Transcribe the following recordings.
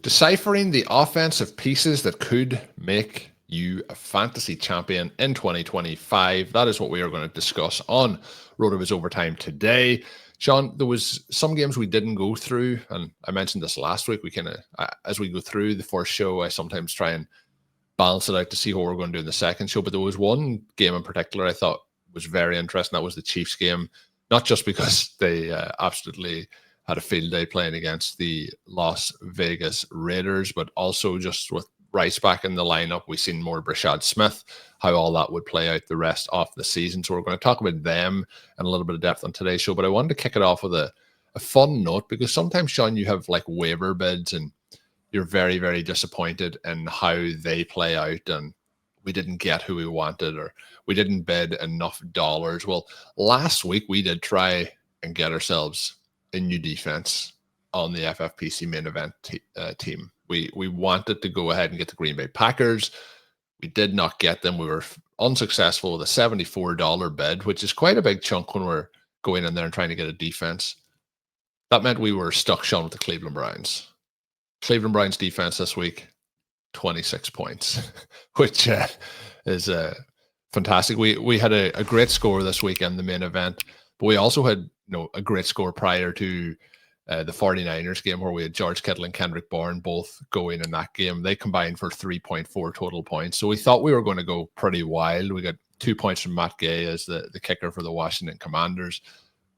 Deciphering the offensive pieces that could make you a fantasy champion in 2025. That is what we are going to discuss on RotoViz Overtime today. Shawn, there was some games we didn't go through, and I mentioned this last week. We kind of, as we go through the first show, I sometimes try and balance it out to see what we're going to do in the second show. But there was one game in particular I thought was very interesting. That was the Chiefs game, not just because they absolutely had a field day playing against the Las Vegas Raiders, but also just with Rice back in the lineup, we've seen more Brashard Smith, how all that would play out the rest of the season. So we're going to talk about them and a little bit of depth on today's show. But I wanted to kick it off with a fun note, because sometimes, Shawn, you have like waiver bids and you're very, very disappointed in how they play out, and we didn't get who we wanted, or we didn't bid enough dollars. Well, last week we did try and get ourselves a new defense on the FFPC Main Event team. We wanted to go ahead and get the Green Bay Packers. We did not get them. We were unsuccessful with a $74 bid, which is quite a big chunk when we're going in there and trying to get a defense. That meant we were stuck, Shawn, with the Cleveland Browns. Cleveland Browns defense this week, 26 points, which is fantastic. We had a great score this week in the main event, but we also had a great score prior to the 49ers game, where we had George Kittle and Kendrick Bourne both going in that game. They combined for 3.4 total points. So we thought we were going to go pretty wild. We got 2 points from Matt Gay as the kicker for the Washington Commanders,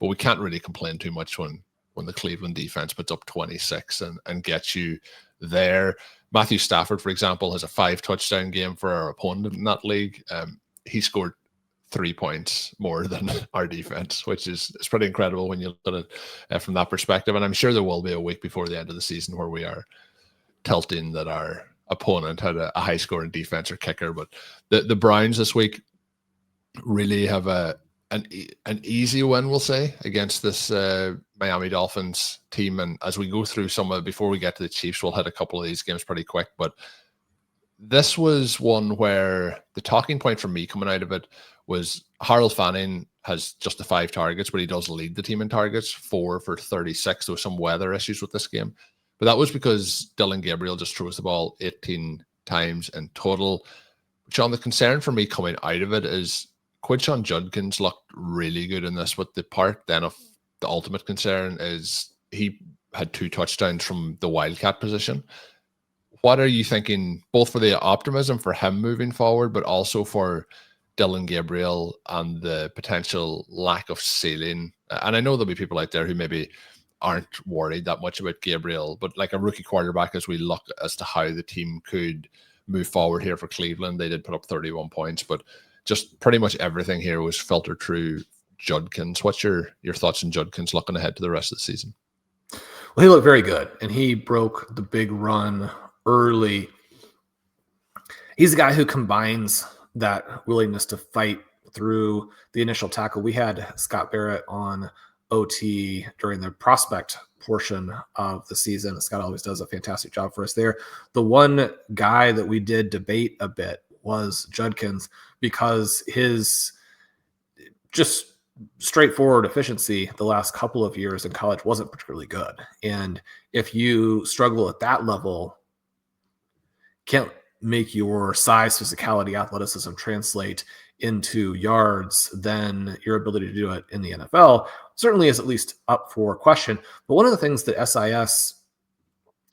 but we can't really complain too much when the Cleveland defense puts up 26 and gets you there. Matthew Stafford, for example, has a 5-touchdown game for our opponent in that league. He scored 3 points more than our defense, which is pretty incredible when you look at it from that perspective. And I'm sure there will be a week before the end of the season where we are tilting that our opponent had a high scoring defense or kicker. But the Browns this week really have an easy win, we'll say, against this Miami Dolphins team. And as we go through before we get to the Chiefs, we'll hit a couple of these games pretty quick. But this was one where the talking point for me coming out of it was Harold Fanning has just the 5 targets, but he does lead the team in targets, 4 for 36. There was some weather issues with this game, but that was because Dillon Gabriel just throws the ball 18 times in total. Shawn, the concern for me coming out of it is Quinshon Judkins looked really good in this, but the part then of the ultimate concern is he had 2 touchdowns from the wildcat position. What are you thinking, both for the optimism for him moving forward, but also for Dillon Gabriel and the potential lack of ceiling? And I know there'll be people out there who maybe aren't worried that much about Gabriel, but like a rookie quarterback, as we look as to how the team could move forward here for Cleveland, they did put up 31 points, but just pretty much everything here was filtered through Judkins. What's your thoughts on Judkins looking ahead to the rest of the season? Well, he looked very good, and he broke the big run early. He's a guy who combines that willingness to fight through the initial tackle. We had Scott Barrett on OT during the prospect portion of the season. Scott always does a fantastic job for us there. The one guy that we did debate a bit was Judkins, because his just straightforward efficiency the last couple of years in college wasn't particularly good. And if you struggle at that level, can't make your size, physicality, athleticism translate into yards, then your ability to do it in the NFL certainly is at least up for question. But one of the things that SIS,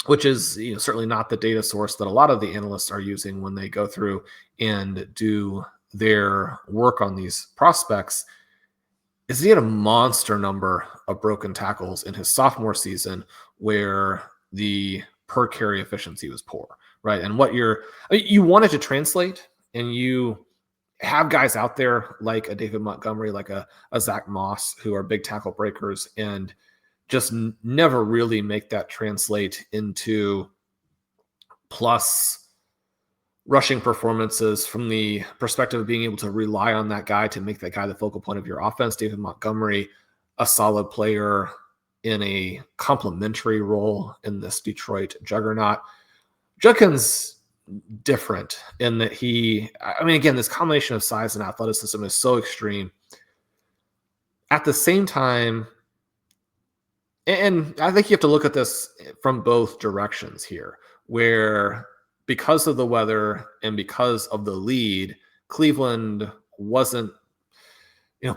which is certainly not the data source that a lot of the analysts are using when they go through and do their work on these prospects, is he had a monster number of broken tackles in his sophomore season where the per carry efficiency was poor, right? And you want it to translate, and you have guys out there like a David Montgomery, like a Zach Moss, who are big tackle breakers, and just never really make that translate into plus rushing performances from the perspective of being able to rely on that guy to make that guy the focal point of your offense. David Montgomery, a solid player in a complementary role in this Detroit juggernaut. Judkins, different in that again, this combination of size and athleticism is so extreme. At the same time, And I think you have to look at this from both directions here, where because of the weather and because of the lead, Cleveland wasn't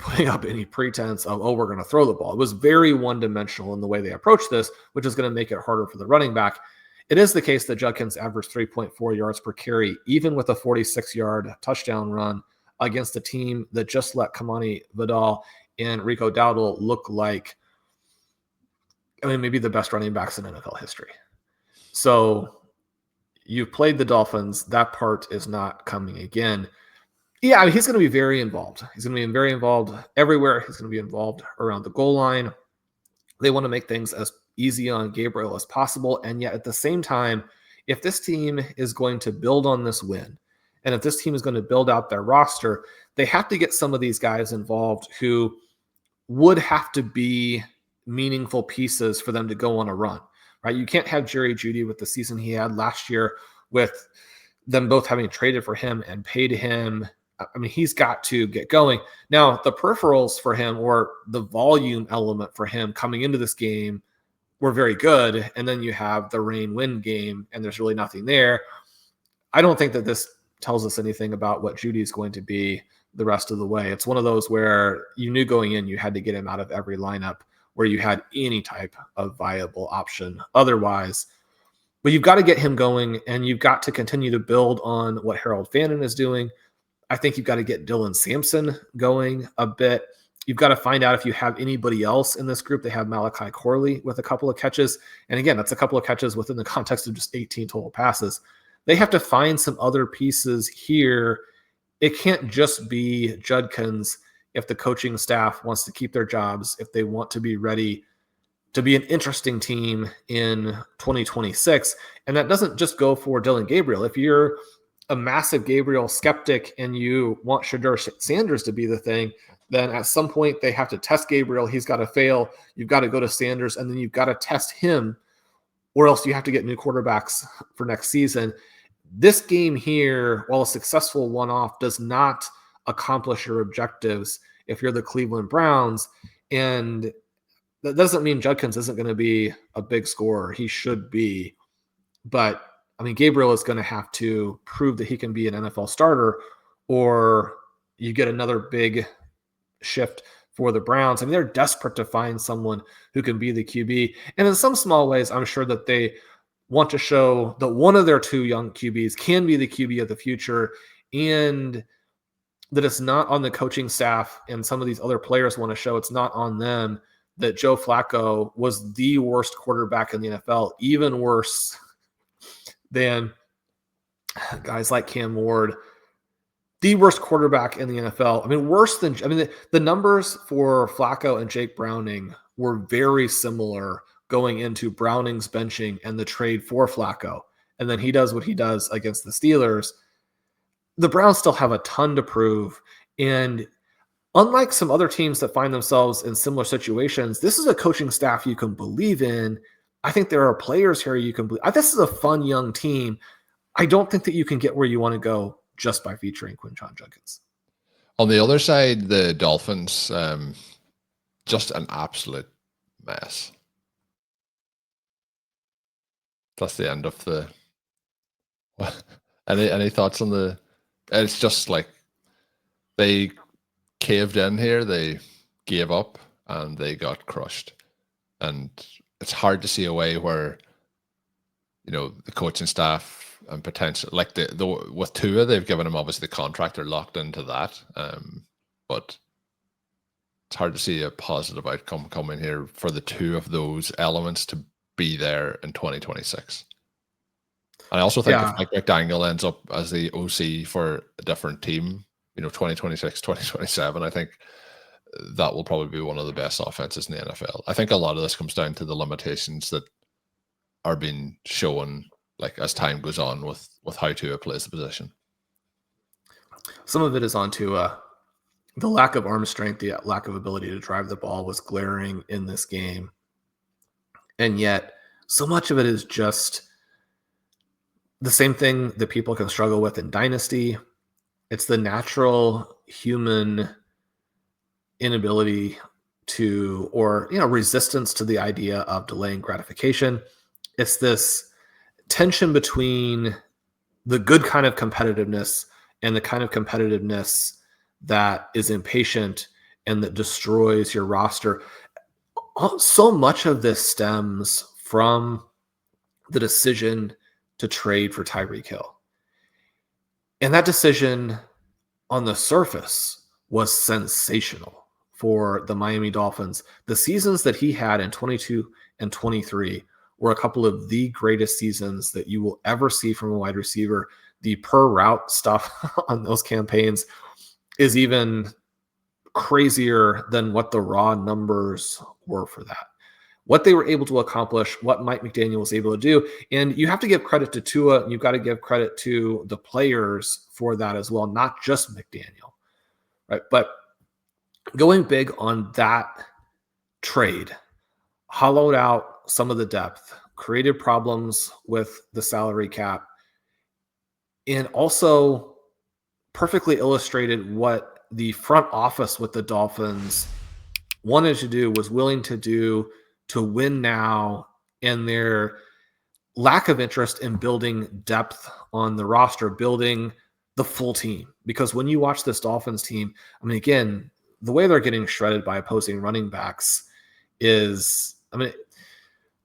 putting up any pretense of, oh, we're going to throw the ball. It was very one-dimensional in the way they approached this, which is going to make it harder for the running back. It is the case that Judkins averaged 3.4 yards per carry, even with a 46-yard touchdown run against a team that just let Kamani Vidal and Rico Dowdle look like, maybe the best running backs in NFL history. So you've played the Dolphins. That part is not coming again. Yeah, he's going to be very involved. He's going to be very involved everywhere. He's going to be involved around the goal line. They want to make things as easy on Gabriel as possible. And yet at the same time, if this team is going to build on this win, and if this team is going to build out their roster, they have to get some of these guys involved who would have to be meaningful pieces for them to go on a run, right? You can't have Jerry Jeudy with the season he had last year, with them both having traded for him and paid him. He's got to get going. Now, the peripherals for him, or the volume element for him coming into this game, were very good. And then you have the rain-wind game, and there's really nothing there. I don't think that this tells us anything about what Jeudy is going to be the rest of the way. It's one of those where you knew going in you had to get him out of every lineup where you had any type of viable option otherwise. But you've got to get him going, and you've got to continue to build on what Harold Fannin is doing. I think you've got to get Dylan Sampson going a bit. You've got to find out if you have anybody else in this group. They have Malachi Corley with a couple of catches. And again, that's a couple of catches within the context of just 18 total passes. They have to find some other pieces here. It can't just be Judkins if the coaching staff wants to keep their jobs, if they want to be ready to be an interesting team in 2026. And that doesn't just go for Dylan Gabriel. If you're a massive Gabriel skeptic and you want Shedeur Sanders to be the thing, then at some point they have to test Gabriel. He's got to fail. You've got to go to Sanders, and then you've got to test him, or else you have to get new quarterbacks for next season. This game here, while a successful one-off, does not accomplish your objectives if you're the Cleveland Browns. And that doesn't mean Judkins isn't going to be a big scorer. He should be. But, Gabriel is going to have to prove that he can be an NFL starter, or you get another big shift for the Browns. They're desperate to find someone who can be the QB. And in some small ways, I'm sure that they want to show that one of their two young QBs can be the QB of the future, and that it's not on the coaching staff and some of these other players want to show it's not on them that Joe Flacco was the worst quarterback in the NFL, even worse than guys like Cam Ward, the worst quarterback in the NFL. Worse than, the numbers for Flacco and Jake Browning were very similar going into Browning's benching and the trade for Flacco. And then he does what he does against the Steelers. The Browns still have a ton to prove. And unlike some other teams that find themselves in similar situations, this is a coaching staff you can believe in. I think there are players here you can believe. This is a fun young team. I don't think that you can get where you want to go just by featuring Quinshon Judkins. On the other side, the Dolphins, just an absolute mess. That's the end of the. Any thoughts on the? It's just like they caved in here. They gave up and they got crushed. And it's hard to see a way where, the coaching staff and potential, like the with Tua, they've given him obviously the contract, they're locked into that. But it's hard to see a positive outcome coming here for the two of those elements to be there in 2026. And I also think if Mike McDaniel ends up as the OC for a different team, 2026, 2027, I think that will probably be one of the best offenses in the NFL. I think a lot of this comes down to the limitations that are being shown, like as time goes on with how Tua plays the position. Some of it is onto the lack of arm strength, the lack of ability to drive the ball was glaring in this game. And yet so much of it is just the same thing that people can struggle with in Dynasty. It's the natural human inability to, or, resistance to the idea of delaying gratification. It's this tension between the good kind of competitiveness and the kind of competitiveness that is impatient and that destroys your roster. So much of this stems from the decision to trade for Tyreek Hill. And that decision on the surface was sensational for the Miami Dolphins. The seasons that he had in 22 and 23 were a couple of the greatest seasons that you will ever see from a wide receiver. The per route stuff on those campaigns is even crazier than what the raw numbers were for that. What they were able to accomplish, what Mike McDaniel was able to do. And you have to give credit to Tua, and you've got to give credit to the players for that as well, not just McDaniel, right? But going big on that trade hollowed out some of the depth, created problems with the salary cap, and also perfectly illustrated what the front office with the Dolphins wanted to do, was willing to do to win now, and their lack of interest in building depth on the roster, building the full team. Because when you watch this Dolphins team, I mean, again, the way they're getting shredded by opposing running backs is, I mean,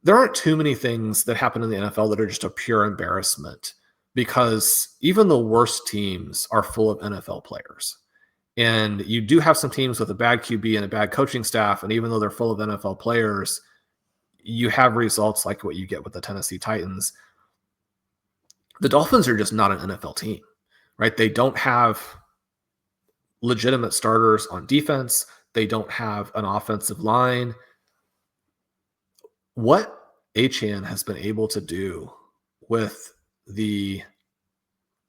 there aren't too many things that happen in the NFL that are just a pure embarrassment, because even the worst teams are full of NFL players. And you do have some teams with a bad QB and a bad coaching staff, and even though they're full of NFL players, you have results like what you get with the Tennessee Titans. The Dolphins are just not an NFL team, right? They don't have legitimate starters on defense. They don't have an offensive line. What Achane has been able to do with the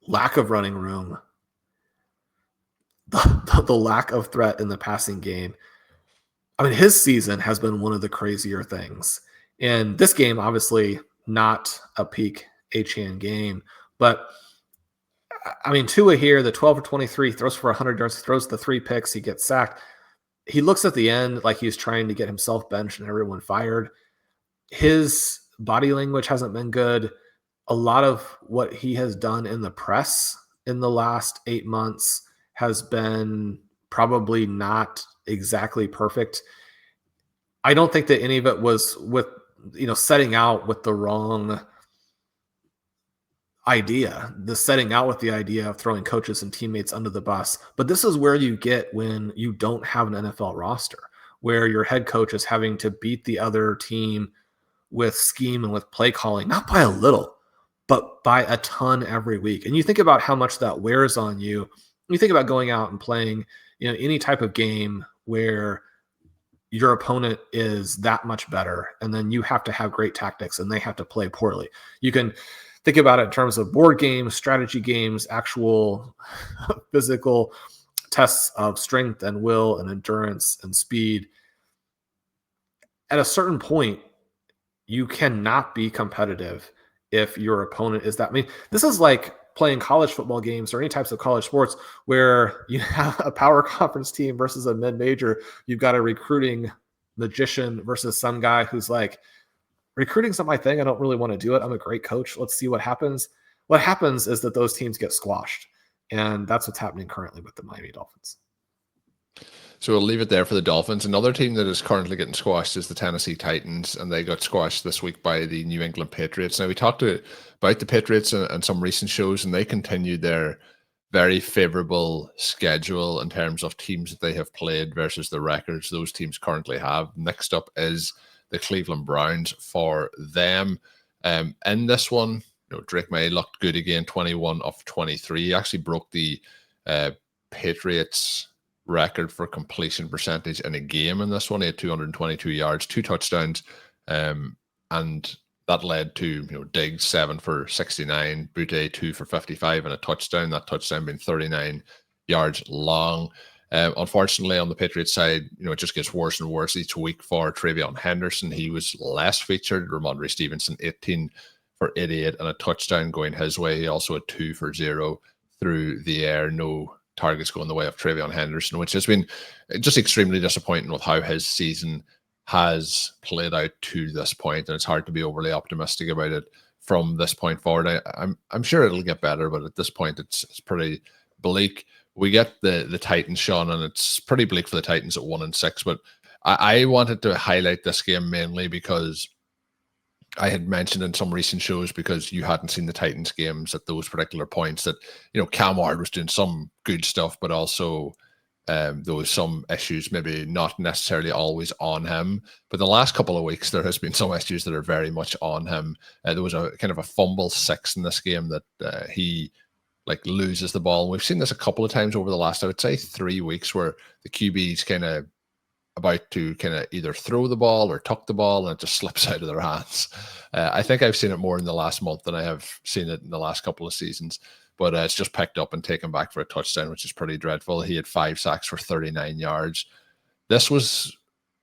lack of running room, the lack of threat in the passing game, I mean, his season has been one of the crazier things. And this game, obviously, not a peak Achane game. But, I mean, Tua here, the 12 for 23, throws for 100 yards, throws the 3 picks, he gets sacked. He looks at the end like he's trying to get himself benched and everyone fired. His body language hasn't been good. A lot of what he has done in the press in the last 8 months has been probably not exactly perfect. I don't think that any of it was with, setting out with the wrong idea, setting out with the idea of throwing coaches and teammates under the bus. But this is where you get when you don't have an NFL roster, where your head coach is having to beat the other team with scheme and with play calling, not by a little, but by a ton every week. And you think about how much that wears on you. You think about going out and playing, any type of game where your opponent is that much better, and then you have to have great tactics and they have to play poorly. You can think about it in terms of board games, strategy games, actual physical tests of strength and will and endurance and speed. At a certain point, you cannot be competitive if your opponent is that. I mean, this is like playing college football games or any types of college sports where you have a power conference team versus a mid-major. You've got a recruiting magician versus some guy who's like, recruiting's not my thing. I don't really want to do it. I'm a great coach. Let's see what happens. What happens is that those teams get squashed. And that's what's happening currently with the Miami Dolphins. So we'll leave it there for the Dolphins. Another team that is currently getting squashed is the Tennessee Titans, and they got squashed this week by the New England Patriots. Now, we talked about the Patriots and some recent shows, and they continued their very favorable schedule in terms of teams that they have played versus the records those teams currently have. Next up is the Cleveland Browns for them. In this one, Drake Maye looked good again, 21 of 23. He actually broke the Patriots record for completion percentage in a game in this one. He had 222 yards, 2 touchdowns, and that led to Diggs 7 for 69, Butte 2 for 55 and a touchdown. That touchdown being 39 yards long. Unfortunately, on the Patriots side, it just gets worse and worse each week for Travion Henderson. He was less featured. Ramondre Stevenson 18 for 88 and a touchdown going his way. He also had 2 for 0 through the air. No targets going the way of Travion Henderson, which has been just extremely disappointing with how his season has played out to this point, and it's hard to be overly optimistic about it from this point forward. I'm sure it'll get better, but at this point, it's pretty bleak. We get the Titans, Shawn, and it's pretty bleak for the Titans at 1-6. But I wanted to highlight this game mainly because I had mentioned in some recent shows, because you hadn't seen the Titans games at those particular points, that Cam Ward was doing some good stuff, but also there was some issues, maybe not necessarily always on him. But the last couple of weeks, there has been some issues that are very much on him. There was a kind of a fumble 6 in this game that he loses the ball. And we've seen this a couple of times over the last, I would say, 3 weeks, where the QB's kind of about to kind of either throw the ball or tuck the ball, and it just slips out of their hands. I think I've seen it more in the last month than I have seen it in the last couple of seasons. But it's just picked up and taken back for a touchdown, which is pretty dreadful. He had 5 sacks for 39 yards. This was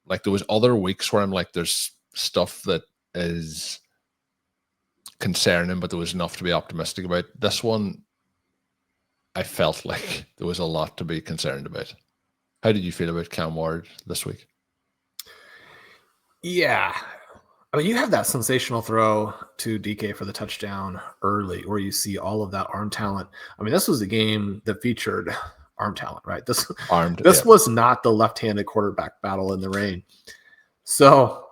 there was other weeks where I'm like, there's stuff that is concerning, but there was enough to be optimistic about. This one, I felt like there was a lot to be concerned about. How did you feel about Cam Ward this week? Yeah. I mean, you have that sensational throw to DK for the touchdown early, where you see all of that arm talent. I mean, this was a game that featured arm talent, right? This was not the left-handed quarterback battle in the rain. So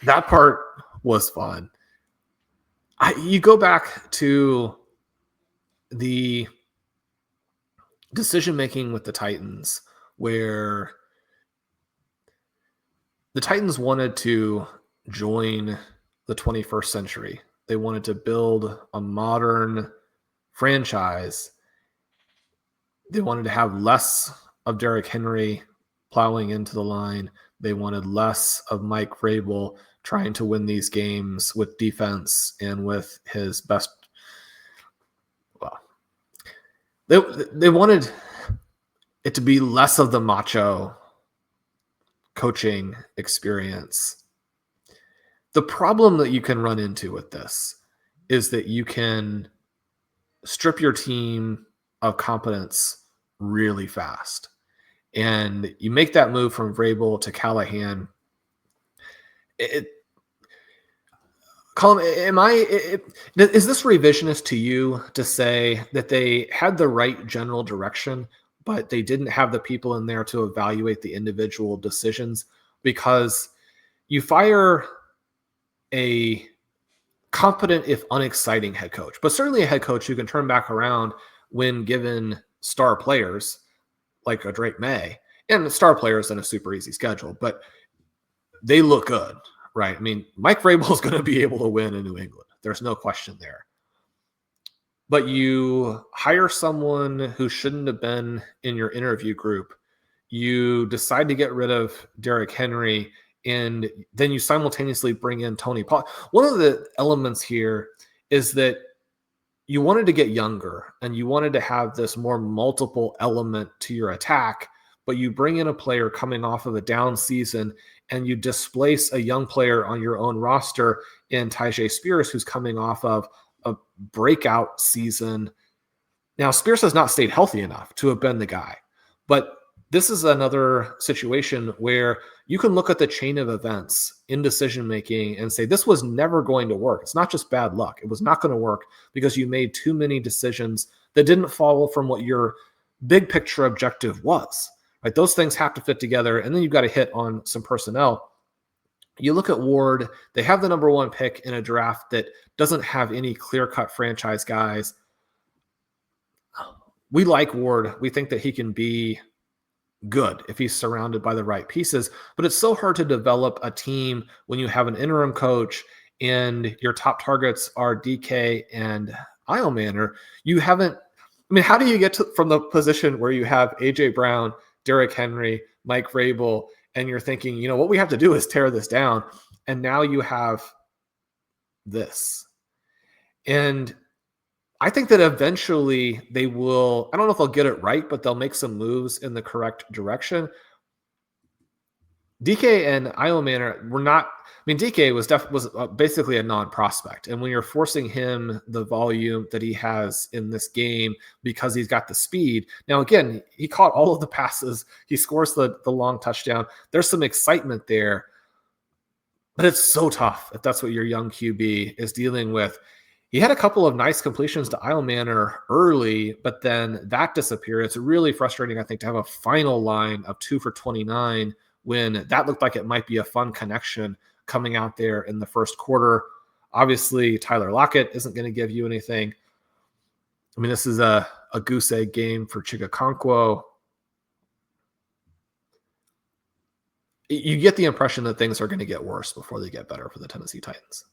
that part was fun. You go back to the decision-making with the Titans, where the Titans wanted to join the 21st century. They wanted to build a modern franchise. They wanted to have less of Derrick Henry plowing into the line. They wanted less of Mike Vrabel trying to win these games with defense and with his best. Well, they wanted it to be less of the macho coaching experience. The problem that you can run into with this is that you can strip your team of competence really fast. And you make that move from Vrabel to Callahan. Colm, is this revisionist to you to say that they had the right general direction, but they didn't have the people in there to evaluate the individual decisions? Because you fire a competent, if unexciting, head coach, but certainly a head coach who can turn back around when given star players like a Drake Maye, and star players in a super easy schedule, but they look good, right? I mean, Mike Vrabel is going to be able to win in New England. There's no question there. But you hire someone who shouldn't have been in your interview group. You decide to get rid of Derrick Henry, and then you simultaneously bring in Tony Pollard. One of the elements here is that you wanted to get younger and you wanted to have this more multiple element to your attack, but you bring in a player coming off of a down season and you displace a young player on your own roster in Tyjae Spears, who's coming off of a breakout season. Now, Spears has not stayed healthy enough to have been the guy, but this is another situation where you can look at the chain of events in decision-making and say, this was never going to work. It's not just bad luck. It was not going to work because you made too many decisions that didn't follow from what your big picture objective was, right? Those things have to fit together. And then you've got to hit on some personnel. You look at Ward, they have the number 1 pick in a draft that doesn't have any clear-cut franchise guys. We like Ward. We think that he can be good if he's surrounded by the right pieces, but it's so hard to develop a team when you have an interim coach and your top targets are DK and Eilmanor. How do you get from the position where you have AJ Brown, Derrick Henry, Mike Vrabel, and you're thinking, what we have to do is tear this down. And now you have this. And I think that eventually they will, I don't know if they'll get it right, but they'll make some moves in the correct direction. DK and Iomanner were not. I mean, DK was basically a non-prospect, and when you're forcing him the volume that he has in this game because he's got the speed. Now, again, he caught all of the passes. He scores the long touchdown. There's some excitement there, but it's so tough if that's what your young QB is dealing with. He had a couple of nice completions to Iomanner early, but then that disappeared. It's really frustrating, I think, to have a final line of 2 for 29 when that looked like it might be a fun connection coming out there in the first quarter. Obviously, Tyler Lockett isn't going to give you anything. I mean, this is a goose egg game for Chigakonkwo. You get the impression that things are going to get worse before they get better for the Tennessee Titans.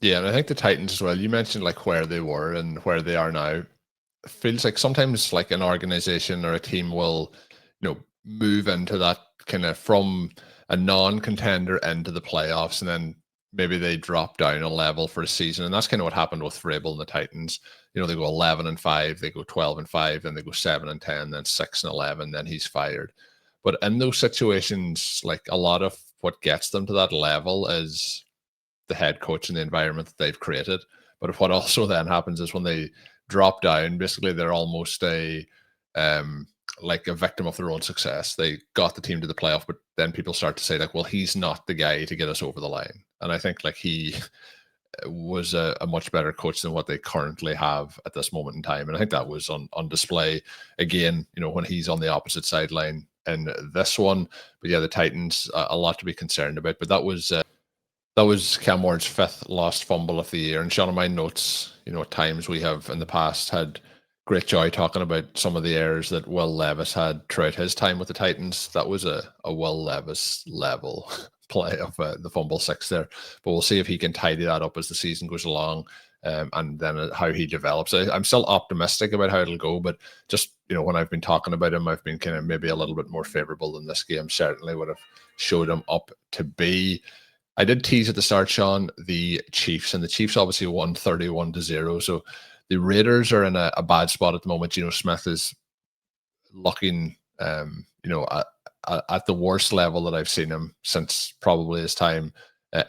Yeah, and I think the Titans as well, you mentioned like where they were and where they are now. It feels like sometimes like an organization or a team will, move into that kind of from a non-contender into the playoffs, and then maybe they drop down a level for a season. And that's kind of what happened with Vrabel and the Titans. They go 11-5, they go 12-5, then they go 7-10, then 6-11, then he's fired. But in those situations, like a lot of what gets them to that level is the head coach and the environment that they've created. But what also then happens is when they drop down, basically they're almost like a victim of their own success. They got the team to the playoff, but then people start to say like, well, he's not the guy to get us over the line. And I think like he was a much better coach than what they currently have at this moment in time. And I think that was on display again, when he's on the opposite sideline in this one. But yeah, the Titans, a lot to be concerned about. But that was Cam Ward's 5th lost fumble of the year. And Shawn, in my notes, at times we have in the past had great joy talking about some of the errors that Will Levis had throughout his time with the Titans. That was a Will Levis level play of the fumble 6 there. But we'll see if he can tidy that up as the season goes along, and then how he develops. I'm still optimistic about how it'll go, but just, when I've been talking about him, I've been kind of maybe a little bit more favorable than this game certainly would have showed him up to be. I did tease at the start, Shawn, the Chiefs, and the Chiefs obviously won 31-0. So the Raiders are in a bad spot at the moment. Geno Smith is looking, at the worst level that I've seen him since probably his time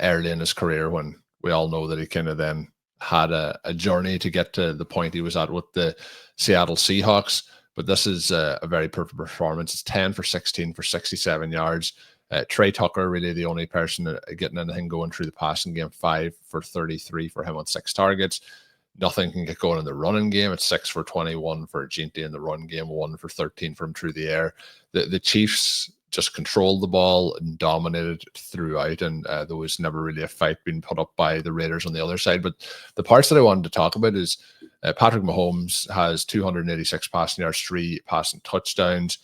early in his career, when we all know that he kind of then had a journey to get to the point he was at with the Seattle Seahawks. But this is a very perfect performance. It's 10 for 16 for 67 yards. Trey Tucker, really the only person getting anything going through the passing game, 5 for 33 for him on 6 targets. Nothing can get going in the running game. It's 6 for 21 for Ginty in the run game, 1 for 13 from through the air. The Chiefs just controlled the ball and dominated throughout, and there was never really a fight being put up by the Raiders on the other side. But the parts that I wanted to talk about is Patrick Mahomes has 286 passing yards, 3 passing touchdowns.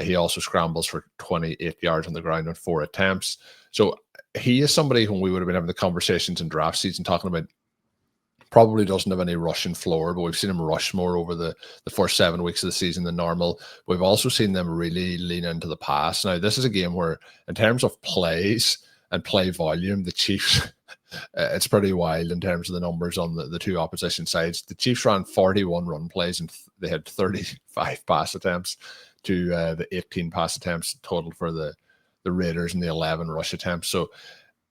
He also scrambles for 28 yards on the ground on 4 attempts. So he is somebody whom we would have been having the conversations in draft season talking about. Probably doesn't have any rushing floor, but we've seen him rush more over the first 7 weeks of the season than normal. We've also seen them really lean into the pass. Now, this is a game where, in terms of plays and play volume, the Chiefs, it's pretty wild in terms of the numbers on the two opposition sides. The Chiefs ran 41 run plays and they had 35 pass attempts to the 18 pass attempts total for the Raiders and the 11 rush attempts. So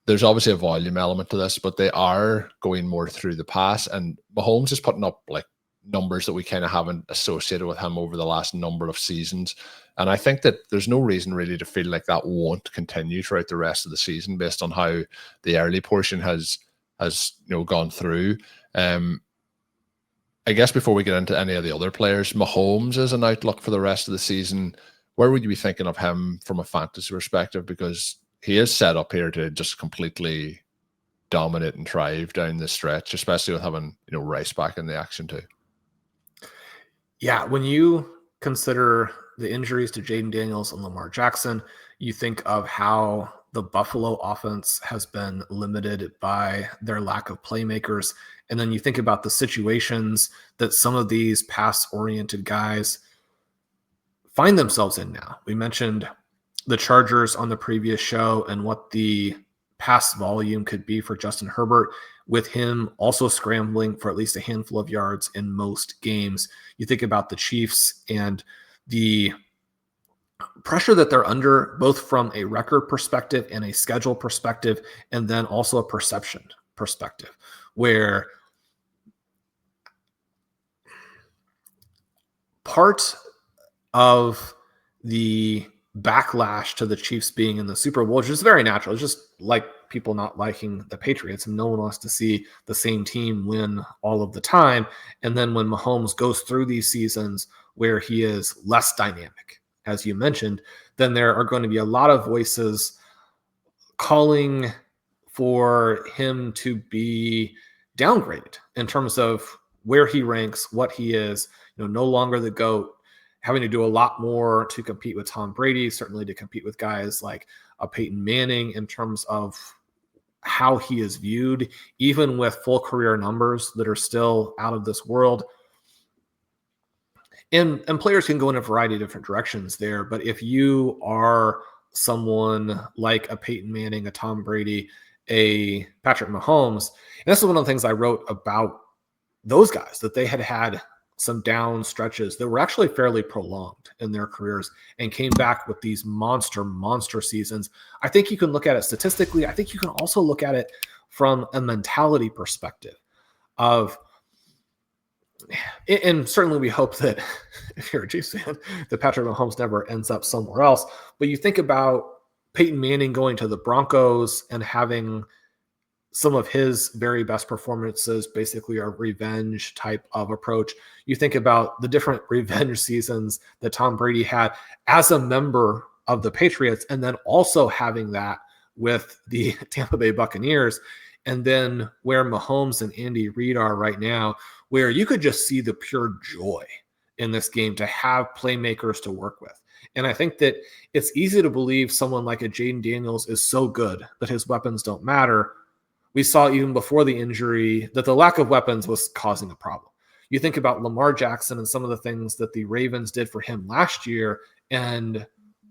there's obviously a volume element to this, but they are going more through the pass, and Mahomes is putting up like numbers that we kind of haven't associated with him over the last number of seasons. And I think that there's no reason really to feel like that won't continue throughout the rest of the season based on how the early portion has gone through. I guess before we get into any of the other players, Mahomes is an outlook for the rest of the season. Where would you be thinking of him from a fantasy perspective? Because he is set up here to just completely dominate and thrive down the stretch, especially with having, Rice back in the action too. Yeah, when you consider the injuries to Jaden Daniels and Lamar Jackson, you think of how the Buffalo offense has been limited by their lack of playmakers. And then you think about the situations that some of these pass-oriented guys find themselves in now. We mentioned the Chargers on the previous show and what the pass volume could be for Justin Herbert, with him also scrambling for at least a handful of yards in most games. You think about the Chiefs and the pressure that they're under, both from a record perspective and a schedule perspective, and then also a perception perspective, where part of the backlash to the Chiefs being in the Super Bowl, which is very natural. It's just like people not liking the Patriots, and no one wants to see the same team win all of the time. And then when Mahomes goes through these seasons where he is less dynamic, as you mentioned, then there are going to be a lot of voices calling for him to be downgraded in terms of where he ranks, what he is, no longer the GOAT, having to do a lot more to compete with Tom Brady, certainly to compete with guys like Peyton Manning in terms of how he is viewed, even with full career numbers that are still out of this world. And players can go in a variety of different directions there. But if you are someone like a Peyton Manning, a Tom Brady, a Patrick Mahomes, and this is one of the things I wrote about those guys, that they had some down stretches that were actually fairly prolonged in their careers and came back with these monster seasons. I think you can look at it statistically. I think you can also look at it from a mentality perspective of, and certainly we hope that if you're a Chiefs fan, that Patrick Mahomes never ends up somewhere else. But you think about Peyton Manning going to the Broncos and having some of his very best performances basically a revenge type of approach. You think about the different revenge seasons that Tom Brady had as a member of the Patriots, and then also having that with the Tampa Bay Buccaneers, and then where Mahomes and Andy Reid are right now, where you could just see the pure joy in this game to have playmakers to work with. And I think that it's easy to believe someone like a Jaden Daniels is so good that his weapons don't matter. We saw even before the injury that the lack of weapons was causing a problem. You think about Lamar Jackson and some of the things that the Ravens did for him last year and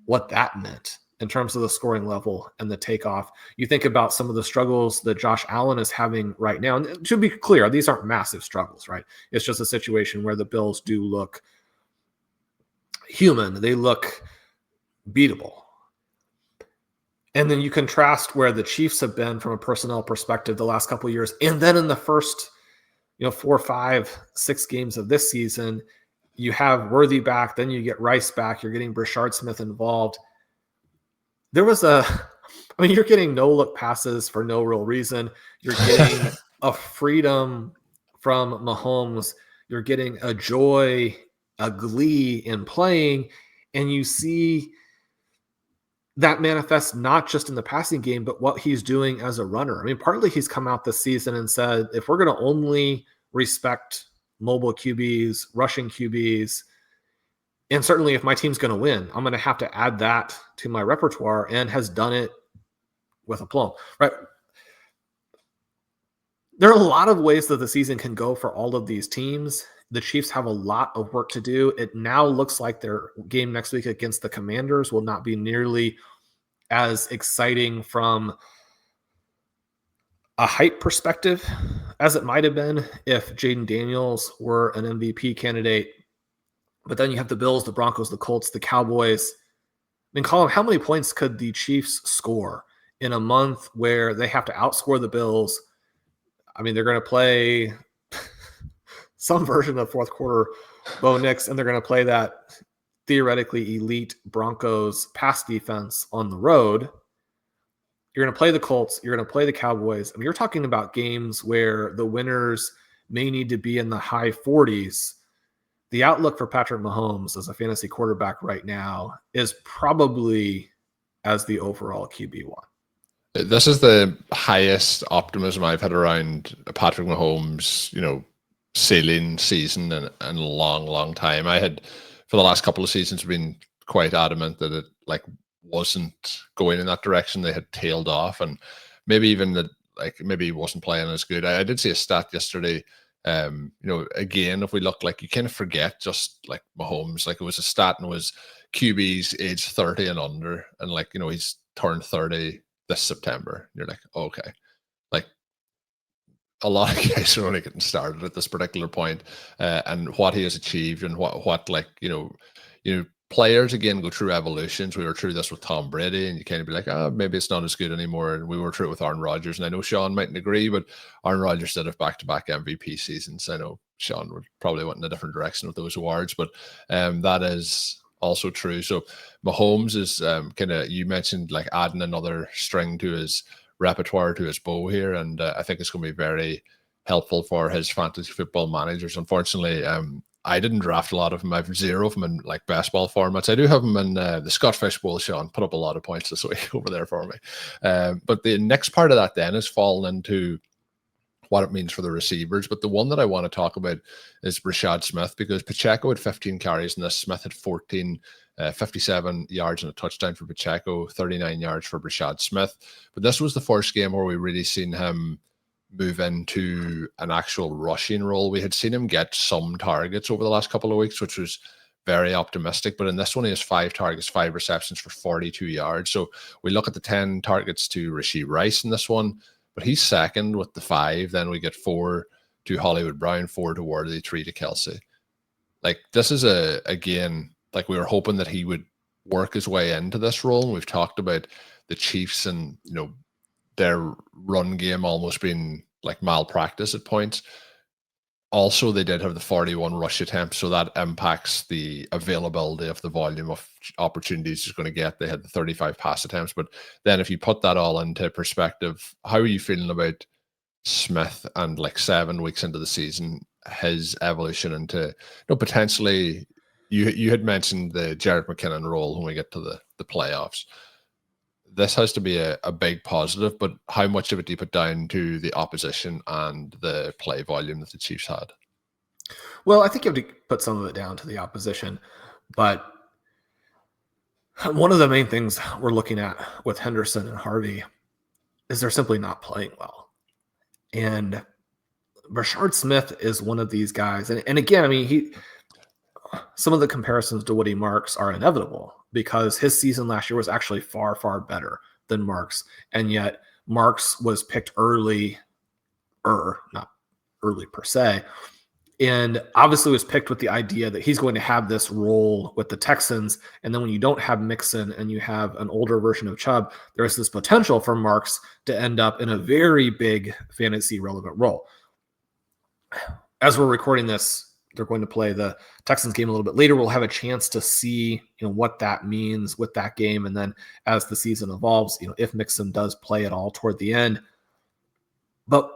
what that meant in terms of the scoring level and the takeoff. You think about some of the struggles that Josh Allen is having right now. And to be clear, these aren't massive struggles, right? It's just a situation where the Bills do look human. They look beatable. And then you contrast where the Chiefs have been from a personnel perspective the last couple of years. And then in the first, 4, 5, 6 games of this season, you have Worthy back, then you get Rice back, you're getting Brashard Smith involved. There was you're getting no-look passes for no real reason. You're getting a freedom from Mahomes. You're getting a joy, a glee in playing, and you see that manifests not just in the passing game, but what he's doing as a runner. I mean, partly he's come out this season and said, if we're going to only respect mobile QBs, rushing QBs, and certainly if my team's going to win, I'm going to have to add that to my repertoire, and has done it with aplomb, right? There are a lot of ways that the season can go for all of these teams. The Chiefs have a lot of work to do. It now looks like their game next week against the Commanders will not be nearly as exciting from a hype perspective as it might have been if Jaden Daniels were an MVP candidate. But then you have the Bills, the Broncos, the Colts, the Cowboys. I mean, Colm, how many points could the Chiefs score in a month where they have to outscore the Bills? I mean, they're going to play some version of fourth quarter Bo Nix, and they're going to play that theoretically elite Broncos pass defense on the road. You're going to play the Colts. You're going to play the Cowboys. I mean, you're talking about games where the winners may need to be in the high 40s. The outlook for Patrick Mahomes as a fantasy quarterback right now is probably as the overall QB1. This is the highest optimism I've had around Patrick Mahomes, ceiling season in a long time. I had, for the last couple of seasons, been quite adamant that it wasn't going in that direction. They had tailed off, and maybe even that maybe he wasn't playing as good. I did see a stat yesterday. Again, if we look, you kind of forget just Mahomes, it was a stat and it was QBs age 30 and under, and he's turned 30 this September. You're like, okay, a lot of guys are only getting started at this particular point, and what he has achieved and what players, again, go through evolutions. We were through this with Tom Brady, and you kind of be like, oh, maybe it's not as good anymore. And we were through it with Aaron Rodgers. And I know Shawn mightn't agree, but Aaron Rodgers did have back-to-back MVP seasons. I know Shawn would probably went in a different direction with those awards, but that is also true. So Mahomes is kind of, you mentioned like adding another string to his repertoire, to his bow here. And I think it's going to be very helpful for his fantasy football managers. Unfortunately, I didn't draft a lot of them. I have 0 of them in like best ball formats. I do have them in the Scott Fish Bowl. Shawn put up a lot of points this week over there for me. But the next part of that then is falling into what it means for the receivers. But the one that I want to talk about is Brashard Smith, because Pacheco had 15 carries and this. Smith had 14, 57 yards and a touchdown for Pacheco, 39 yards for Brashard Smith. But this was the first game where we really seen him move into an actual rushing role. We had seen him get some targets over the last couple of weeks, which was very optimistic. But in this one, he has 5 targets, 5 receptions for 42 yards. So we look at the 10 targets to Rashee Rice in this one, but he's second with the 5. Then we get 4 to Hollywood Brown, 4 to Worthy, 3 to Kelsey. Like, this is again, like we were hoping that he would work his way into this role. And we've talked about the Chiefs and, their run game almost being like malpractice at points. Also, they did have the 41 rush attempts, so that impacts the availability of the volume of opportunities he's going to get. They had the 35 pass attempts, but then if you put that all into perspective, how are you feeling about Smith and like 7 weeks into the season, his evolution into, potentially, you had mentioned the Jerick McKinnon role when we get to the playoffs. This has to be a big positive, but how much of it do you put down to the opposition and the play volume that the Chiefs had? Well, I think you have to put some of it down to the opposition, but one of the main things we're looking at with Henderson and Harvey is they're simply not playing well. And Brashard Smith is one of these guys. And again, I mean, some of the comparisons to Woody Marks are inevitable because his season last year was actually far, far better than Marks. And yet Marks was picked early, not early per se, and obviously was picked with the idea that he's going to have this role with the Texans. And then when you don't have Mixon and you have an older version of Chubb, there's this potential for Marks to end up in a very big fantasy relevant role. As we're recording this, they're going to play the Texans game a little bit later. We'll have a chance to see, what that means with that game. And then as the season evolves, if Mixon does play at all toward the end. But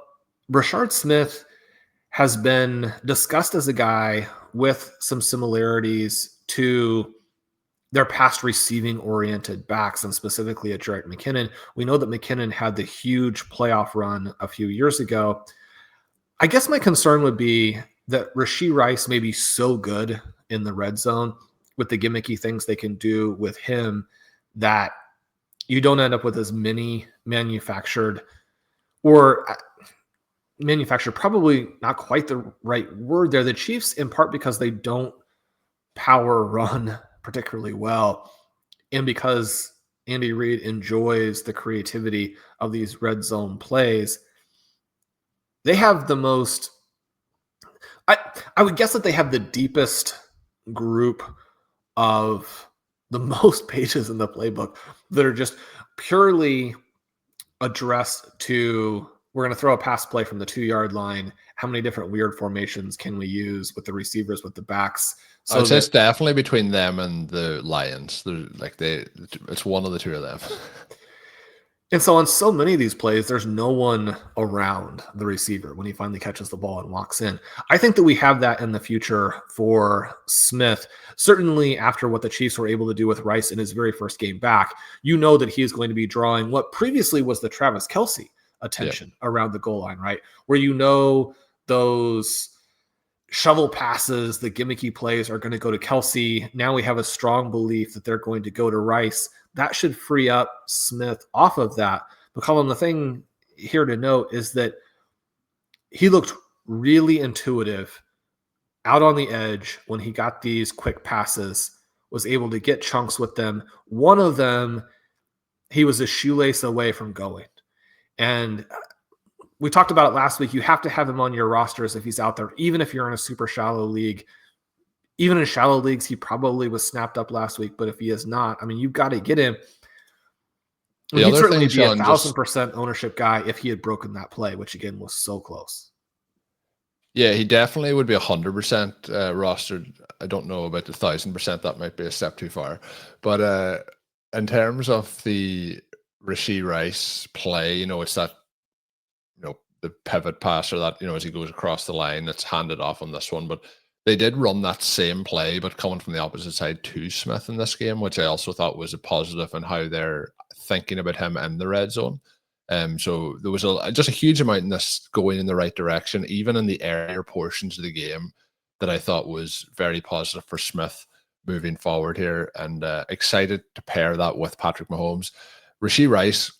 Brashard Smith has been discussed as a guy with some similarities to their past receiving oriented backs, and specifically at Jerick McKinnon. We know that McKinnon had the huge playoff run a few years ago. I guess my concern would be that Rashee Rice may be so good in the red zone with the gimmicky things they can do with him that you don't end up with as many manufactured, probably not quite the right word there. The Chiefs, in part because they don't power run particularly well, and because Andy Reid enjoys the creativity of these red zone plays, they have the most, I would guess that they have the deepest group of the most pages in the playbook that are just purely addressed to, we're going to throw a pass play from the 2-yard line. How many different weird formations can we use with the receivers, with the backs? So it's definitely between them and the Lions. It's one of the two of them. And so on so many of these plays, there's no one around the receiver when he finally catches the ball and walks in. I think that we have that in the future for Smith. Certainly after what the Chiefs were able to do with Rice in his very first game back, that he is going to be drawing what previously was the Travis Kelce attention around the goal line, right? Where those shovel passes, the gimmicky plays are going to go to Kelce. Now we have a strong belief that they're going to go to Rice. That should free up Smith off of that. But Colm, the thing here to note is that he looked really intuitive out on the edge when he got these quick passes, was able to get chunks with them. One of them, he was a shoelace away from going. And we talked about it last week. You have to have him on your rosters if he's out there, even if you're in a super shallow league. Even in shallow leagues, he probably was snapped up last week. But if he is not, I mean, you've got to get him. I mean, he'd certainly be 1,000% ownership guy if he had broken that play, which again was so close. Yeah, he definitely would be 100% rostered. I don't know about the 1,000%. That might be a step too far. But in terms of the Rashee Rice play, it's that, the pivot pass, or that, as he goes across the line, it's handed off on this one. But they did run that same play, but coming from the opposite side to Smith in this game, which I also thought was a positive in how they're thinking about him in the red zone. So there was just a huge amount in this going in the right direction, even in the earlier portions of the game, that I thought was very positive for Smith moving forward here, and excited to pair that with Patrick Mahomes. Rashee Rice,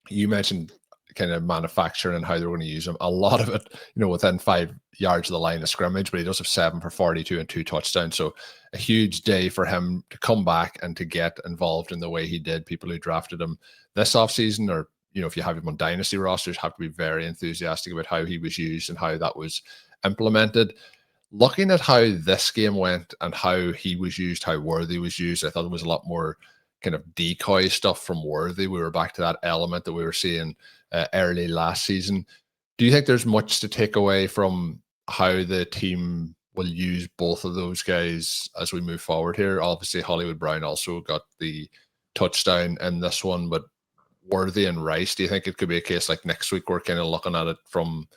you mentioned kind of manufacturing and how they're going to use him. A lot of it, within 5 yards of the line of scrimmage, but he does have 7 for 42 and 2 touchdowns. So a huge day for him to come back and to get involved in the way he did. People who drafted him this offseason, or if you have him on dynasty rosters, have to be very enthusiastic about how he was used and how that was implemented. Looking at how this game went and how he was used, how Worthy was used, I thought it was a lot more kind of decoy stuff from Worthy. We were back to that element that we were seeing early last season. Do you think there's much to take away from how the team will use both of those guys as we move forward here? Obviously, Hollywood Brown also got the touchdown in this one, but Worthy and Rice, do you think it could be a case like next week we're kind of looking at it from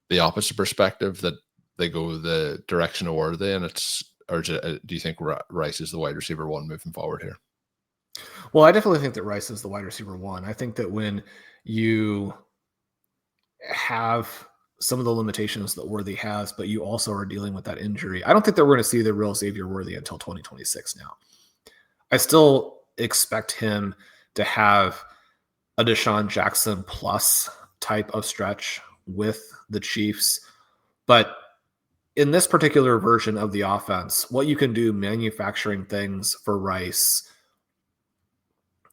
the opposite perspective, that they go the direction of Worthy, and do you think Rice is the wide receiver 1 moving forward here? Well, I definitely think that Rice is the wide receiver 1. I think that when you have some of the limitations that Worthy has, but you also are dealing with that injury, I don't think that we're going to see the real Xavier Worthy until 2026 now. I still expect him to have a Deshaun Jackson plus type of stretch with the Chiefs. But in this particular version of the offense, what you can do manufacturing things for Rice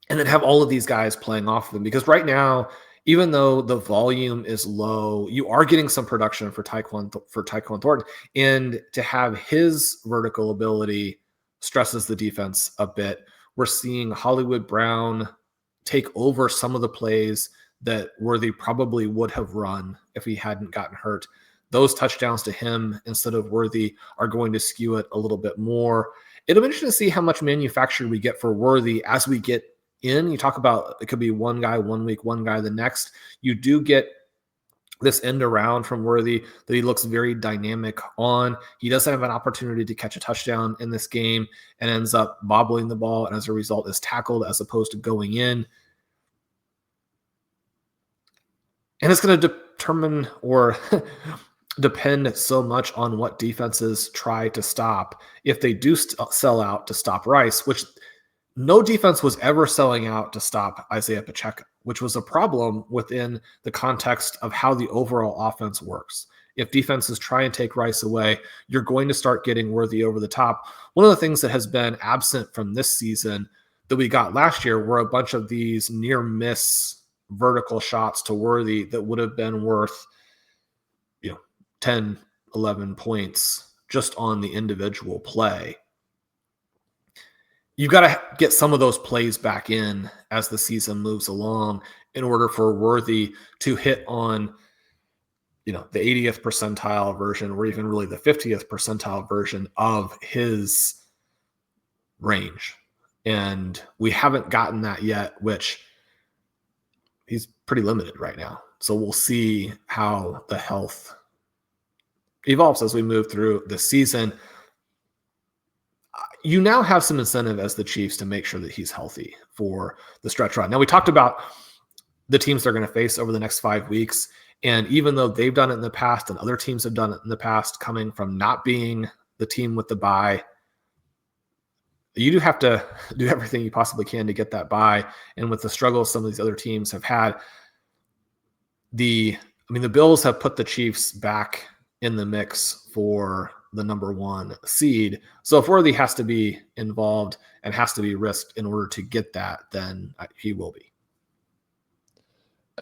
and then have all of these guys playing off of them. Because right now, even though the volume is low, you are getting some production for Tyquan Thornton. And to have his vertical ability stresses the defense a bit. We're seeing Hollywood Brown take over some of the plays that Worthy probably would have run if he hadn't gotten hurt. Those touchdowns to him instead of Worthy are going to skew it a little bit more. It'll be interesting to see how much manufacture we get for Worthy as we get in. You talk about it could be one guy 1 week, one guy the next. You do get this end around from Worthy that he looks very dynamic on. He doesn't have an opportunity to catch a touchdown in this game and ends up bobbling the ball, and as a result is tackled as opposed to going in. And it's going to determine or depend so much on what defenses try to stop. If they do sell out to stop Rice, which no defense was ever selling out to stop Isaiah Pacheco, which was a problem within the context of how the overall offense works. If defenses try and take Rice away, you're going to start getting Worthy over the top. One of the things that has been absent from this season that we got last year were a bunch of these near miss vertical shots to Worthy that would have been worth 10, 11 points just on the individual play. You've got to get some of those plays back in as the season moves along in order for Worthy to hit on, the 80th percentile version, or even really the 50th percentile version of his range. And we haven't gotten that yet, which he's pretty limited right now. So we'll see how the health evolves as we move through the season. You now have some incentive as the Chiefs to make sure that he's healthy for the stretch run. Now, we talked about the teams they're going to face over the next 5 weeks. And even though they've done it in the past and other teams have done it in the past, coming from not being the team with the bye, you do have to do everything you possibly can to get that bye. And with the struggles some of these other teams have had, the Bills have put the Chiefs back in the mix for the number 1 seed. So if Worthy has to be involved and has to be risked in order to get that, then he will be.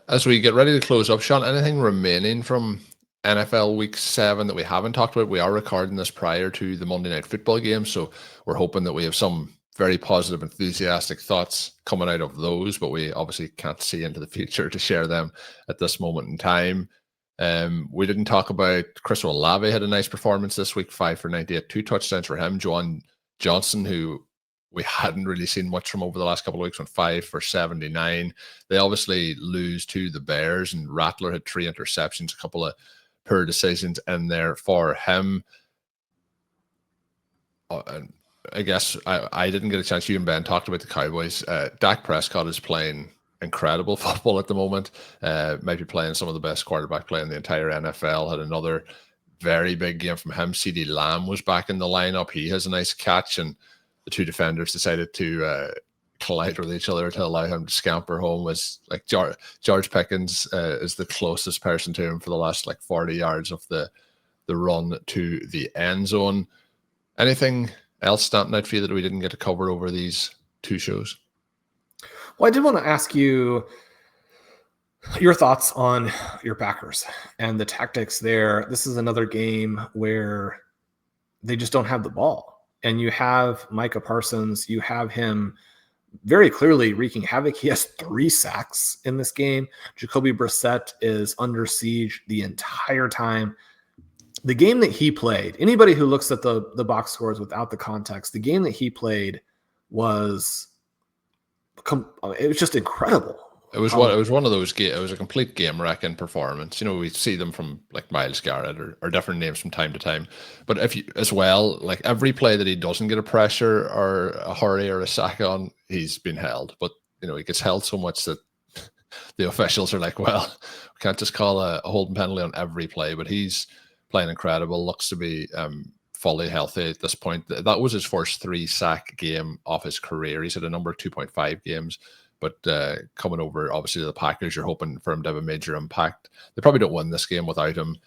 As we get ready to close up, Shawn, anything remaining from NFL Week 7 that we haven't talked about. We are recording this prior to the Monday Night Football game, so we're hoping that we have some very positive, enthusiastic thoughts coming out of those, but we obviously can't see into the future to share them at this moment in time. We didn't talk about Chris Olave had a nice performance this week, 5 for 98, 2 touchdowns for him. Juwan Johnson, who we hadn't really seen much from over the last couple of weeks, went 5 for 79. They obviously lose to the Bears, and Rattler had 3 interceptions, a couple of poor decisions in there for him. And I guess I didn't get a chance. You and Ben talked about the Cowboys. Dak Prescott is playing incredible football at the moment. Might be playing some of the best quarterback play in the entire NFL. Had another very big game from him. CeeDee Lamb was back in the lineup. He has a nice catch, and the two defenders decided to collide with each other to allow him to scamper home. Was like George Pickens is the closest person to him for the last like 40 yards of the run to the end zone. Anything else standing out for you that we didn't get to cover over these two shows? Well, I did want to ask you your thoughts on your Packers and the tactics there. This is another game where they just don't have the ball. And you have Micah Parsons, you have him very clearly wreaking havoc. He has 3 sacks in this game. Jacoby Brissett is under siege the entire time. The game that he played, anybody who looks at the box scores without the context, the game that he played was just incredible. It was one of those games. It was a complete game wrecking performance. You know, we see them from like Myles Garrett or different names from time to time. But if you as well, like every play that he doesn't get a pressure or a hurry or a sack on, he's been held. But you know, he gets held so much that the officials are like, well, we can't just call a holding penalty on every play. But he's playing incredible. Looks to be fully healthy at this point. That was his first 3-sack game of his career. He's had a number of 2.5 games. But coming over, obviously, to the Packers, you're hoping for him to have a major impact. They probably don't win this game without him.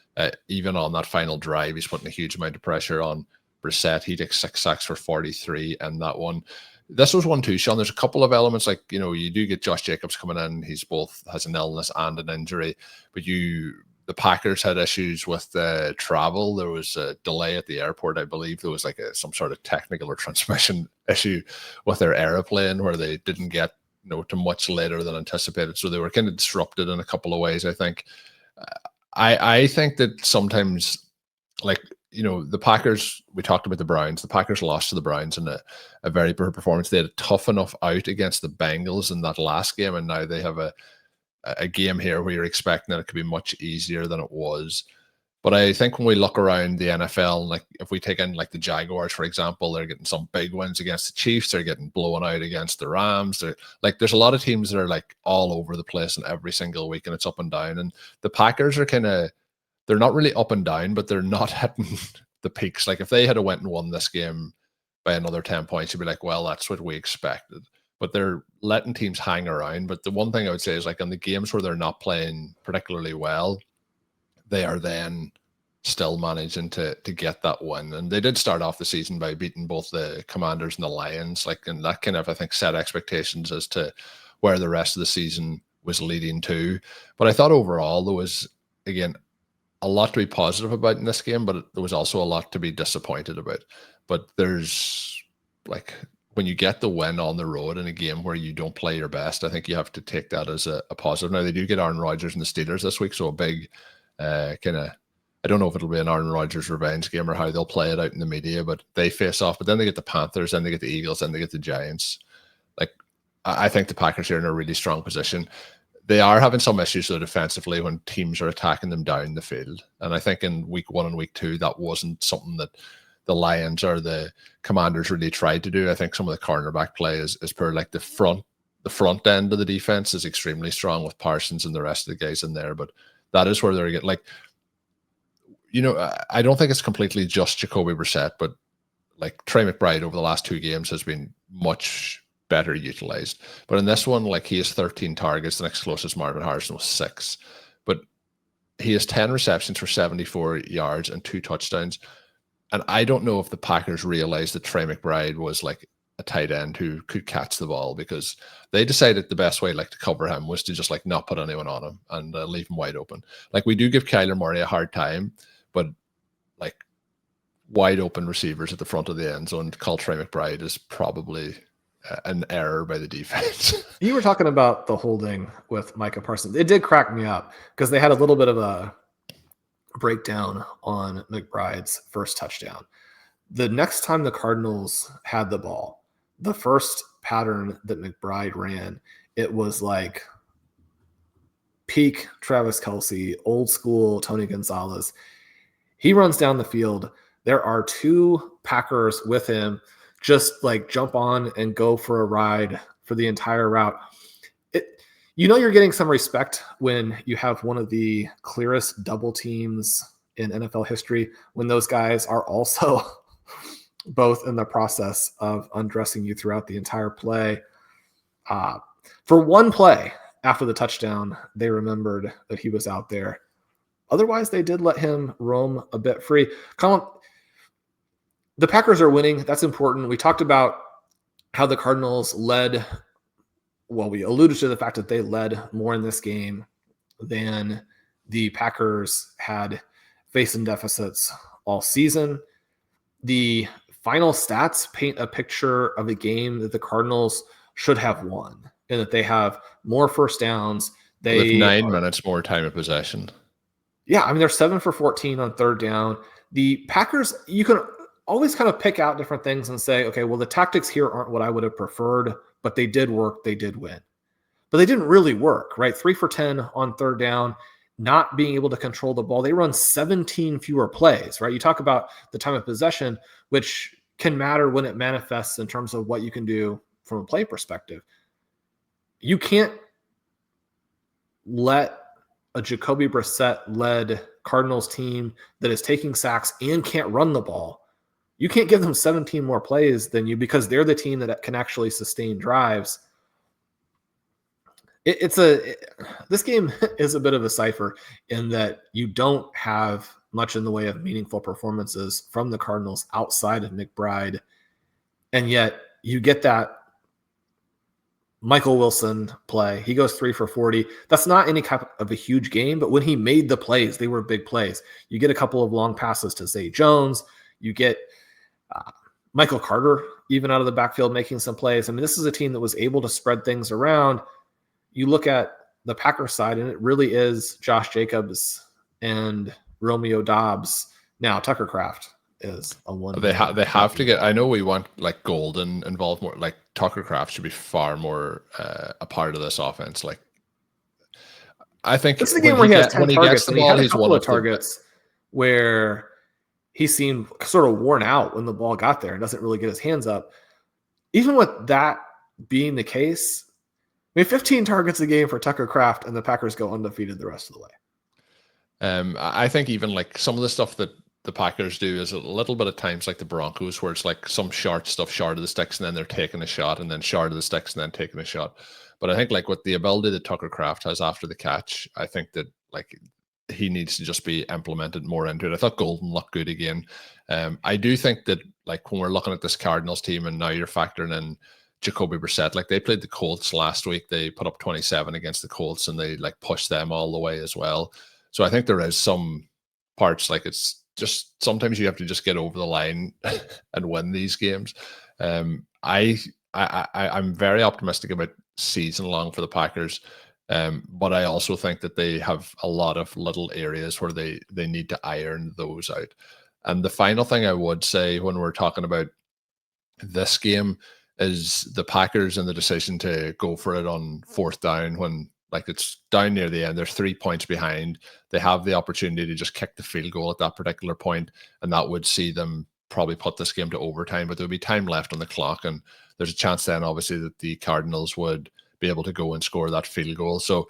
Even on that final drive, he's putting a huge amount of pressure on Brissett. He took 6 sacks for 43 in that one. This was one too, Shawn. There's a couple of elements, like, you know, you do get Josh Jacobs coming in. He's both has an illness and an injury. But the Packers had issues with travel. There was a delay at the airport, I believe. There was like some sort of technical or transmission issue with their airplane where they didn't get to much later than anticipated. So they were kind of disrupted in a couple of ways, I think. I think that sometimes, like, you know, the Packers, we talked about the Browns. The Packers lost to the Browns in a very poor performance. They had a tough enough out against the Bengals in that last game, and now they have a game here where you're expecting that it could be much easier than it was. But I think when we look around the NFL, like if we take in like the Jaguars, for example, they're getting some big wins against the Chiefs. They're getting blown out against the Rams. There's a lot of teams that are like all over the place and every single week, and it's up and down. And the Packers are they're not really up and down, but they're not hitting the peaks. Like if they had went and won this game by another 10 points, you'd be like, well, that's what we expected. But they're letting teams hang around. But the one thing I would say is, like, in the games where they're not playing particularly well, they are then still managing to get that win. And they did start off the season by beating both the Commanders and the Lions. And that kind of, I think, set expectations as to where the rest of the season was leading to. But I thought overall there was, again, a lot to be positive about in this game, but there was also a lot to be disappointed about. But there's, like, when you get the win on the road in a game where you don't play your best, I think you have to take that as a positive. Now, they do get Aaron Rodgers and the Steelers this week, so a big kind of, I don't know if it'll be an Aaron Rodgers revenge game or how they'll play it out in the media, but they face off. But then they get the Panthers, then they get the Eagles, then they get the Giants. Like, I think the Packers are in a really strong position. They are having some issues though defensively when teams are attacking them down the field. And I think in week 1 and week 2, that wasn't something that the Lions or the Commanders really tried to do. I think some of the cornerback play is per, like the front end of the defense is extremely strong with Parsons and the rest of the guys in there. But that is where they're getting, like, you know, I don't think it's completely just Jacoby Brissett, but like Trey McBride over the last 2 games has been much better utilized. But in this one, like, he has 13 targets. The next closest, Marvin Harrison, was 6. But he has 10 receptions for 74 yards and 2 touchdowns. And I don't know if the Packers realized that Trey McBride was like a tight end who could catch the ball, because they decided the best way like to cover him was to just like not put anyone on him and leave him wide open. Like we do give Kyler Murray a hard time, but like wide open receivers at the front of the end zone, Trey McBride is probably an error by the defense. You were talking about the holding with Micah Parsons. It did crack me up because they had a little bit of a breakdown on McBride's first touchdown. The next time the Cardinals had the ball, the first pattern that McBride ran, it was like peak Travis Kelce, old school Tony Gonzalez. He runs down the field. There are two Packers with him, just like jump on and go for a ride for the entire route. You're getting some respect when you have one of the clearest double teams in NFL history, when those guys are also both in the process of undressing you throughout the entire play. For one play after the touchdown, they remembered that he was out there. Otherwise, they did let him roam a bit free. Colm, the Packers are winning. That's important. We talked about how the Cardinals led. Well, we alluded to the fact that they led more in this game than the Packers had facing deficits all season. The final stats paint a picture of a game that the Cardinals should have won, and that they have more first downs. With 9 minutes more time of possession. Yeah, I mean, they're 7 for 14 on third down. The Packers, you can always kind of pick out different things and say, okay, well, the tactics here aren't what I would have preferred, but they did work. They did win. But they didn't really work, right? 3 for 10 on third down, not being able to control the ball. They run 17 fewer plays, right? You talk about the time of possession, which can matter when it manifests in terms of what you can do from a play perspective. You can't let a Jacoby Brissett-led Cardinals team that is taking sacks and can't run the ball. You can't give them 17 more plays than you, because they're the team that can actually sustain drives. This game is a bit of a cipher in that you don't have much in the way of meaningful performances from the Cardinals outside of McBride, and yet you get that Michael Wilson play. He goes 3 for 40. That's not any kind of a huge game, but when he made the plays, they were big plays. You get a couple of long passes to Zay Jones. You get Michael Carter even out of the backfield making some plays. I mean, this is a team that was able to spread things around. You look at the Packers side, and it really is Josh Jacobs and Romeo Doubs. Now, Tucker Kraft is a one. They have to get. I know we want like Golden involved more. Like Tucker Kraft should be far more a part of this offense. Like I think this is a game where he has 10 targets, and he had a couple of targets where he seemed sort of worn out when the ball got there and doesn't really get his hands up. Even with that being the case, I mean, 15 targets a game for Tucker Kraft, and the Packers go undefeated the rest of the way. I think even like some of the stuff that the Packers do is a little bit at times like the Broncos, where it's like some short stuff, short of the sticks, and then they're taking a shot, and then short of the sticks, and then taking a shot. But I think like with the ability that Tucker Kraft has after the catch, I think that like he needs to just be implemented more into it. I thought Golden looked good again. I do think that like when we're looking at this Cardinals team, and now you're factoring in Jacoby Brissett, like they played the Colts last week. They put up 27 against the Colts, and they like pushed them all the way as well. So I think there is some parts, like it's just sometimes you have to just get over the line and win these games. I'm very optimistic about season long for the Packers, but I also think that they have a lot of little areas where they need to iron those out. And the final thing I would say when we're talking about this game is the Packers and the decision to go for it on fourth down when like it's down near the end. They're 3 points behind. They have the opportunity to just kick the field goal at that particular point, and that would see them probably put this game to overtime, but there'll be time left on the clock, and there's a chance then obviously that the Cardinals would be able to go and score that field goal. So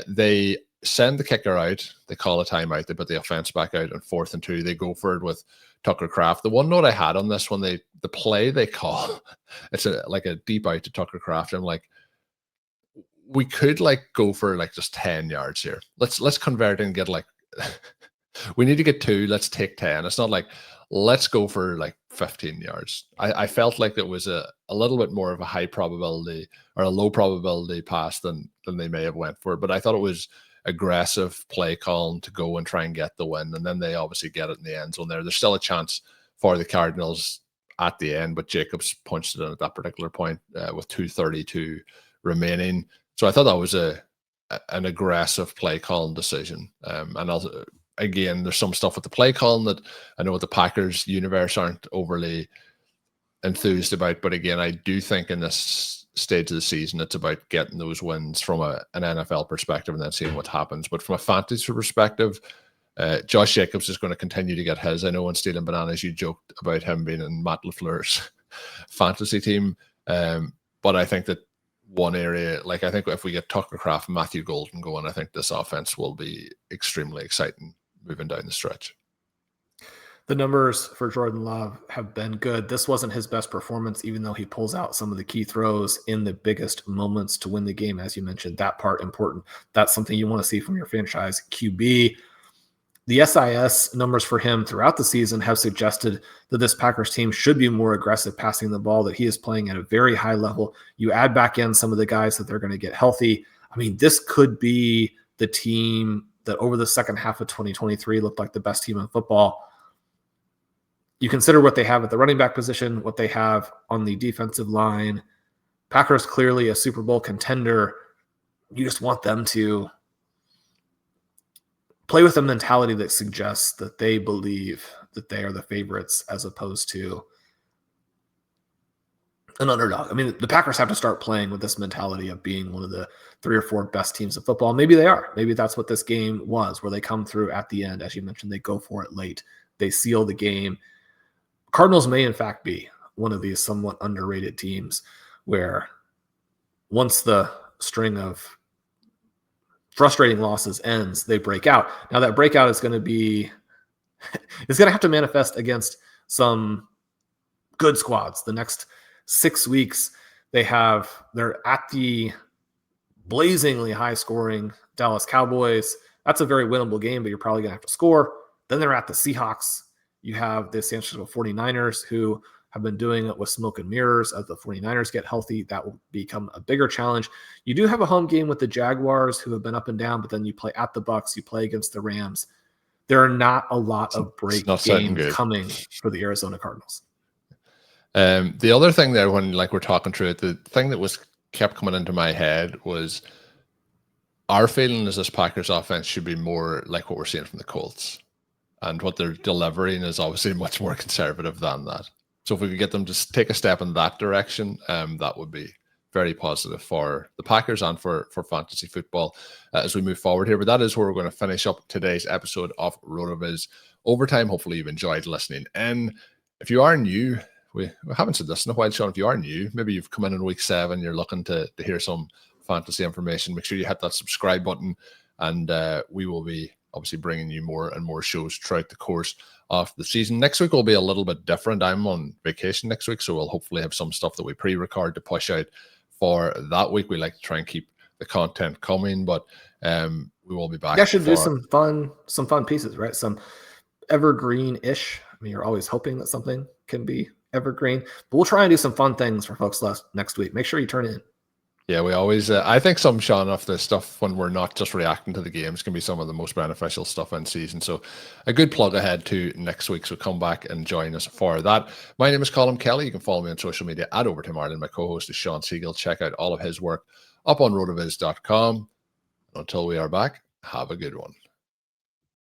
they send the kicker out, they call a timeout, they put the offense back out on 4th and 2. They go for it with Tucker Kraft. The one note I had on this one, the play they call, it's like a deep out to Tucker Kraft. I'm like, we could like go for like just 10 yards here. Let's convert and get like we need to get 2. Let's take 10. It's not like let's go for like 15 yards. I felt like it was a little bit more of a high probability or a low probability pass than they may have went for. But I thought it was aggressive play call to go and try and get the win. And then they obviously get it in the end zone there. There's still a chance for the Cardinals at the end, but Jacobs punched it in at that particular point with 2:32 remaining. So I thought that was an aggressive play calling decision. And also, again, there's some stuff with the play calling that I know the Packers universe aren't overly enthused about. But again, I do think in this stage of the season, it's about getting those wins from an NFL perspective and then seeing what happens. But from a fantasy perspective, Josh Jacobs is going to continue to get his. I know in Stealing Bananas, you joked about him being in Matt LaFleur's fantasy team. But I think that one area, like I think if we get Tucker Kraft and Matthew Golden going, I think this offense will be extremely exciting moving down the stretch. The numbers for Jordan Love have been good. This wasn't his best performance, even though he pulls out some of the key throws in the biggest moments to win the game. As you mentioned, that part important. That's something you want to see from your franchise QB. The SIS numbers for him throughout the season have suggested that this Packers team should be more aggressive passing the ball, that he is playing at a very high level. You add back in some of the guys that they're going to get healthy. I mean, this could be the team that over the second half of 2023 looked like the best team in football. You consider what they have at the running back position, what they have on the defensive line. Packers clearly a Super Bowl contender. You just want them to play with a mentality that suggests that they believe that they are the favorites as opposed to an underdog. I mean, the Packers have to start playing with this mentality of being one of the 3 or 4 best teams of football. Maybe they are. Maybe that's what this game was, where they come through at the end. As you mentioned, they go for it late. They seal the game. Cardinals may, in fact, be one of these somewhat underrated teams where once the string of frustrating losses ends, they break out. Now, that breakout is going to be – it's going to have to manifest against some good squads. The next 6 weeks, they're at the blazingly high-scoring Dallas Cowboys. That's a very winnable game, but you're probably going to have to score. Then they're at the Seahawks. You have the San Francisco 49ers who have been doing it with smoke and mirrors. As the 49ers get healthy, that will become a bigger challenge. You do have a home game with the Jaguars who have been up and down, but then you play at the Bucks, you play against the Rams. There are not a lot of break games coming for the Arizona Cardinals. The other thing there, when we're talking through it, the thing that kept coming into my head was our feeling is this Packers offense should be more like what we're seeing from the Colts. And what they're delivering is obviously much more conservative than that. So if we could get them to take a step in that direction, that would be very positive for the Packers and for fantasy football as we move forward here. But that is where we're going to finish up today's episode of RotoViz Overtime. Hopefully you've enjoyed listening in. If you are new, we haven't said this in a while, Shawn. If you are new, maybe you've come in week 7, you're looking to hear some fantasy information, make sure you hit that subscribe button, and we will be obviously bringing you more and more shows throughout the course of the season. Next week will be a little bit different. I'm on vacation next week, so we'll hopefully have some stuff that we pre-record to push out for that week. We like to try and keep the content coming, but we will be back. You guys should do some fun pieces, right? Some evergreen-ish. I mean, you're always hoping that something can be evergreen, but we'll try and do some fun things for folks next week. Make sure you turn in. Yeah, we always, I think some, Shawn, of the stuff when we're not just reacting to the games can be some of the most beneficial stuff in season. So a good plug ahead to next week. So come back and join us for that. My name is Colm Kelly. You can follow me on social media at Overtime Ireland. My co-host is Shawn Siegele. Check out all of his work up on rotoviz.com. Until we are back, have a good one.